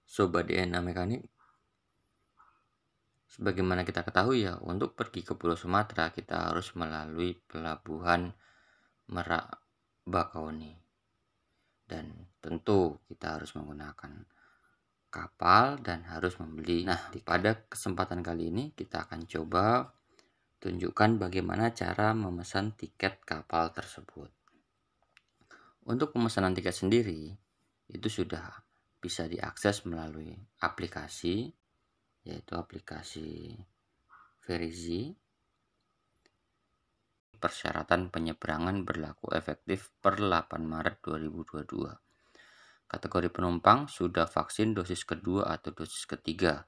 Sobat DNA Mekanik, sebagaimana kita ketahui ya, untuk pergi ke Pulau Sumatera kita harus melalui pelabuhan Merak Bakauheni. Dan tentu kita harus menggunakan kapal dan harus membeli. Nah, pada kesempatan kali ini kita akan coba tunjukkan bagaimana cara memesan tiket kapal tersebut. Untuk pemesanan tiket sendiri, itu sudah bisa diakses melalui aplikasi, yaitu aplikasi Verizi. Persyaratan penyeberangan berlaku efektif per 8 Maret 2022. Kategori penumpang sudah vaksin dosis kedua atau dosis ketiga.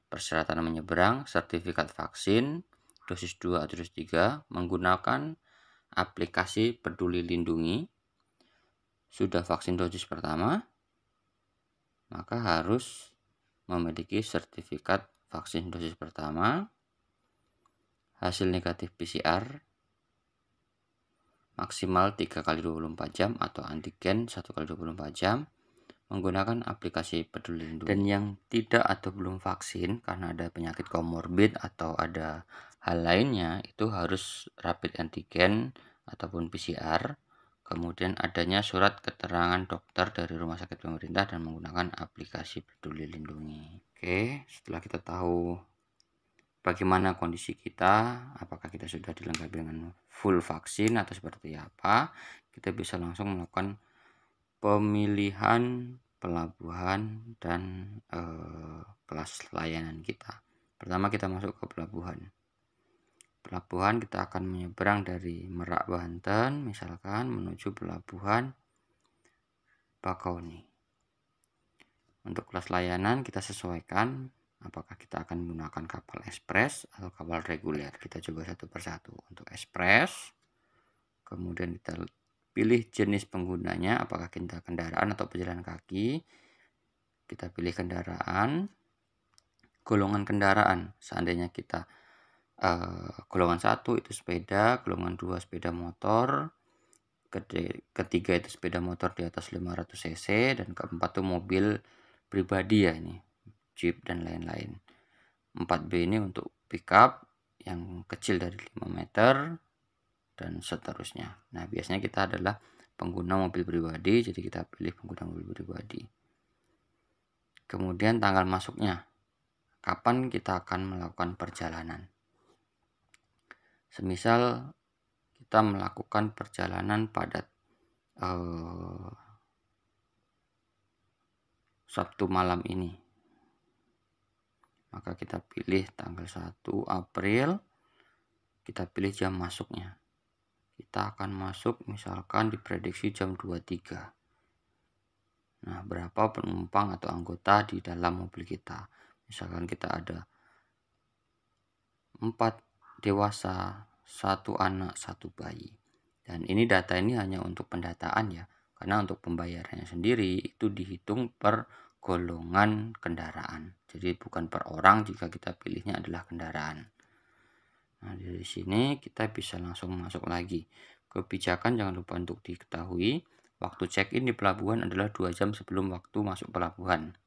Persyaratan menyeberang, sertifikat vaksin, dosis 2 atau dosis 3 menggunakan aplikasi Peduli Lindungi. Sudah vaksin dosis pertama, maka harus memiliki sertifikat vaksin dosis pertama, hasil negatif PCR, maksimal 3 kali 24 jam atau antigen 1 kali 24 jam menggunakan aplikasi Peduli Lindungi. Dan yang tidak atau belum vaksin karena ada penyakit komorbid atau ada hal lainnya, itu harus rapid antigen ataupun PCR, kemudian adanya surat keterangan dokter dari rumah sakit pemerintah dan menggunakan aplikasi Peduli Lindungi. Oke, setelah kita tahu bagaimana kondisi kita, apakah kita sudah dilengkapi dengan full vaksin atau seperti apa, kita bisa langsung melakukan pemilihan pelabuhan dan kelas layanan kita. Pertama kita masuk ke pelabuhan. Kita akan menyeberang dari Merak Banten misalkan menuju pelabuhan Bakauheni. Untuk kelas layanan kita sesuaikan apakah kita akan menggunakan kapal ekspres atau kapal reguler. Kita coba satu persatu. Untuk ekspres, kemudian kita pilih jenis penggunanya, apakah kita kendaraan atau pejalan kaki. Kita pilih kendaraan, golongan kendaraan. Seandainya kita golongan 1 itu sepeda, golongan 2 sepeda motor, ketiga itu sepeda motor di atas 500 cc, dan keempat itu mobil pribadi ya, ini Jeep dan lain-lain. 4B ini untuk pickup yang kecil dari 5 meter dan seterusnya. Nah, biasanya kita adalah pengguna mobil pribadi, jadi kita pilih pengguna mobil pribadi. Kemudian tanggal masuknya, kapan kita akan melakukan perjalanan. Semisal kita melakukan perjalanan pada Sabtu malam ini, maka kita pilih tanggal 1 April, kita pilih jam masuknya. Kita akan masuk misalkan diprediksi jam 23. Nah, berapa penumpang atau anggota di dalam mobil kita? Misalkan kita ada 4 dewasa, 1 anak, 1 bayi. Dan ini data ini hanya untuk pendataan ya, karena untuk pembayarannya sendiri itu dihitung per golongan kendaraan. Jadi bukan per orang jika kita pilihnya adalah kendaraan. Nah, dari sini kita bisa langsung masuk lagi. Kebijakan jangan lupa untuk diketahui, waktu check-in di pelabuhan adalah 2 jam sebelum waktu masuk pelabuhan.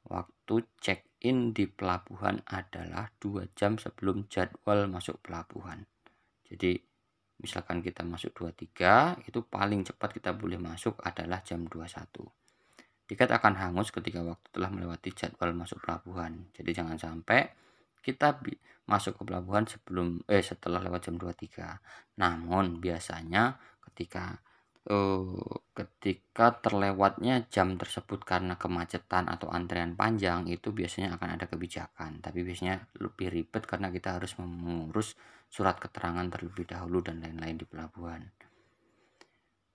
Waktu check-in di pelabuhan adalah 2 jam sebelum jadwal masuk pelabuhan. Jadi misalkan kita masuk 23, itu paling cepat kita boleh masuk adalah jam 21. Tiket akan hangus ketika waktu telah melewati jadwal masuk pelabuhan. Jadi jangan sampai kita masuk ke pelabuhan setelah lewat jam 23. Namun biasanya ketika terlewatnya jam tersebut karena kemacetan atau antrean panjang, itu biasanya akan ada kebijakan. Tapi biasanya lebih ribet karena kita harus mengurus surat keterangan terlebih dahulu dan lain-lain di pelabuhan.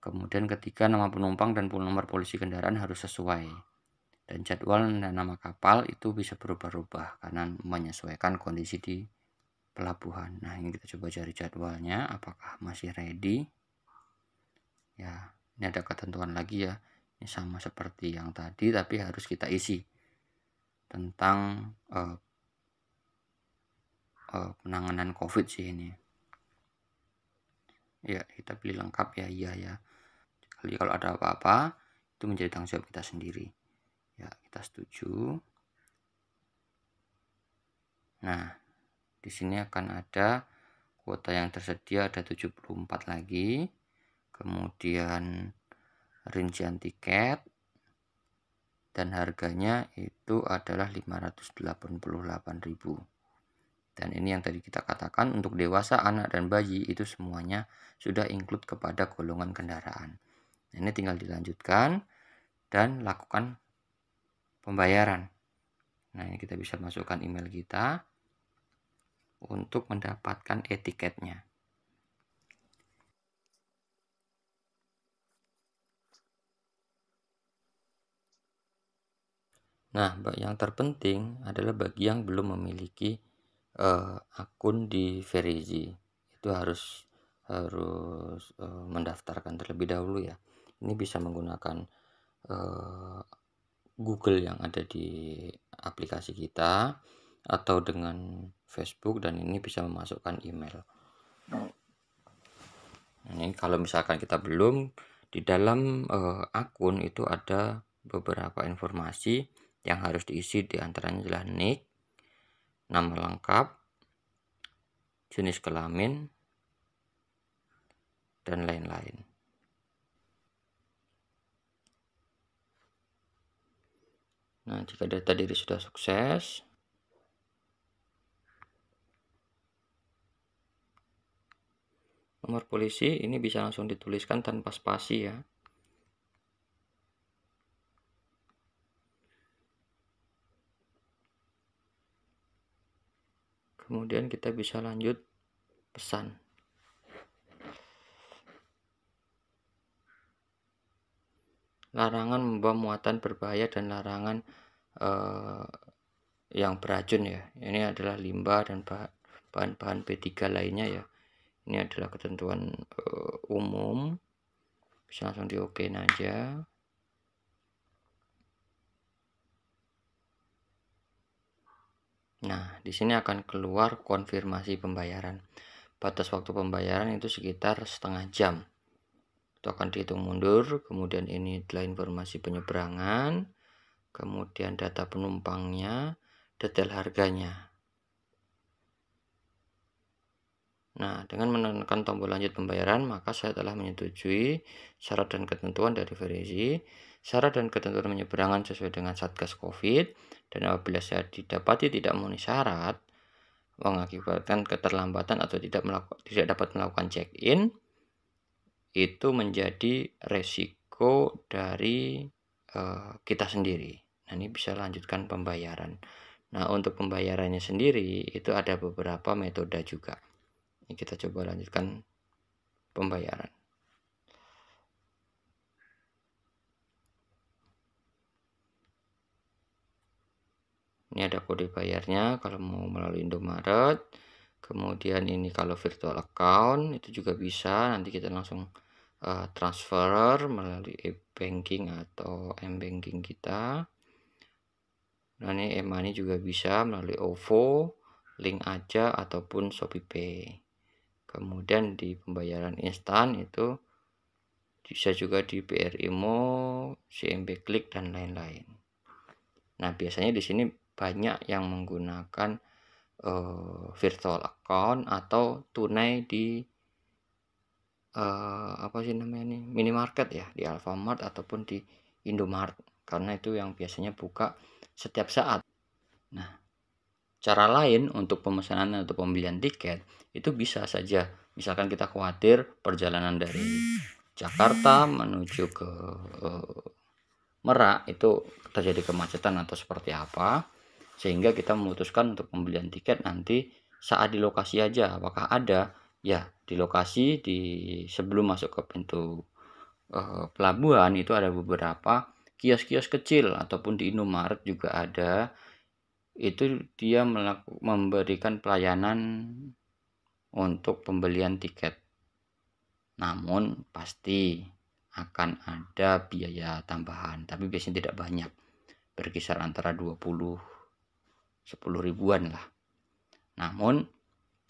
Kemudian ketika nama penumpang dan nomor polisi kendaraan harus sesuai. Dan jadwal dan nama kapal itu bisa berubah-ubah karena menyesuaikan kondisi di pelabuhan. Nah, ini kita coba cari jadwalnya apakah masih ready. Ya, ini ada ketentuan lagi ya. Ini sama seperti yang tadi tapi harus kita isi tentang penanganan COVID sih ini. Ya, kita pilih lengkap ya, iya ya. Jadi kalau ada apa-apa itu menjadi tanggung jawab kita sendiri. Ya, kita setuju. Nah, di sini akan ada kuota yang tersedia ada 74 lagi. Kemudian rincian tiket dan harganya itu adalah 588.000. Dan ini yang tadi kita katakan untuk dewasa, anak dan bayi itu semuanya sudah include kepada golongan kendaraan. Ini tinggal dilanjutkan dan lakukan pembayaran. Nah, ini kita bisa masukkan email kita untuk mendapatkan etiketnya. Nah, yang terpenting adalah bagi yang belum memiliki akun di Verezy, itu harus mendaftarkan terlebih dahulu ya. Ini bisa menggunakan Google yang ada di aplikasi kita atau dengan Facebook, dan ini bisa memasukkan email. Ini kalau misalkan kita belum, di dalam akun itu ada beberapa informasi yang harus diisi, diantaranya adalah nick, nama lengkap, jenis kelamin, dan lain-lain. Nah, jika data diri sudah sukses, nomor polisi ini bisa langsung dituliskan tanpa spasi ya. Kemudian kita bisa lanjut pesan. Larangan membawa muatan berbahaya dan larangan yang beracun ya. Ini adalah limbah dan bahan-bahan B3 lainnya ya. Ini adalah ketentuan umum. Bisa langsung di okein aja. Nah, di sini akan keluar konfirmasi pembayaran. Batas waktu pembayaran itu sekitar setengah jam. Itu akan dihitung mundur. Kemudian ini adalah informasi penyeberangan, kemudian data penumpangnya, detail harganya. Nah, dengan menekan tombol lanjut pembayaran, maka saya telah menyetujui syarat dan ketentuan dari Verezy. Syarat dan ketentuan penyeberangan sesuai dengan Satgas Covid, dan apabila saya didapati tidak memenuhi syarat, mengakibatkan keterlambatan atau tidak dapat melakukan check-in, itu menjadi resiko dari kita sendiri. Nah, ini bisa lanjutkan pembayaran. Nah, untuk pembayarannya sendiri itu ada beberapa metode juga. Ini kita coba lanjutkan pembayaran. Ini ada kode bayarnya kalau mau melalui Indomaret. Kemudian ini kalau virtual account itu juga bisa. Nanti kita langsung transfer melalui e-banking atau m-banking kita. Nah, ini e-money juga bisa melalui OVO, Link Aja ataupun ShopeePay. Kemudian di pembayaran instan itu bisa juga di BRI Mo, CMB Klik dan lain-lain. Nah, biasanya di sini banyak yang menggunakan virtual account atau tunai di apa sih namanya ini, minimarket ya, di Alfamart ataupun di Indomaret, karena itu yang biasanya buka setiap saat. Nah, cara lain untuk pemesanan atau pembelian tiket itu bisa saja, misalkan kita khawatir perjalanan dari Jakarta menuju ke Merak itu terjadi kemacetan atau seperti apa, sehingga kita memutuskan untuk pembelian tiket nanti saat di lokasi aja. Apakah ada? Ya, di lokasi sebelum masuk ke pintu pelabuhan itu ada beberapa kios-kios kecil, ataupun di Indomaret juga ada. Itu dia memberikan pelayanan untuk pembelian tiket. Namun pasti akan ada biaya tambahan, tapi biasanya tidak banyak, berkisar antara 10 ribuan lah. Namun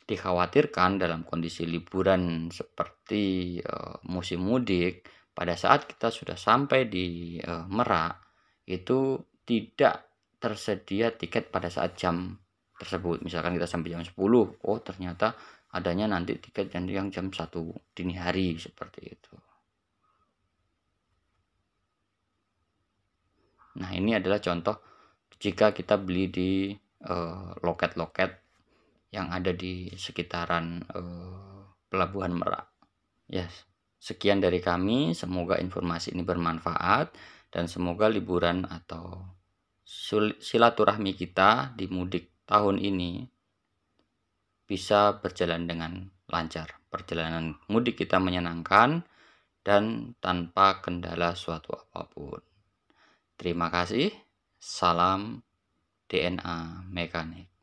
dikhawatirkan dalam kondisi liburan seperti musim mudik, pada saat kita sudah sampai di Merak itu tidak tersedia tiket pada saat jam tersebut. Misalkan kita sampai jam 10, oh ternyata adanya nanti tiket yang jam 1 dini hari, seperti itu. Nah, ini adalah contoh jika kita beli di loket-loket yang ada di sekitaran Pelabuhan Merak. Ya, sekian dari kami. Semoga informasi ini bermanfaat dan semoga liburan atau silaturahmi kita di mudik tahun ini bisa berjalan dengan lancar. Perjalanan mudik kita menyenangkan dan tanpa kendala suatu apapun. Terima kasih. Salam DNA Mekanik.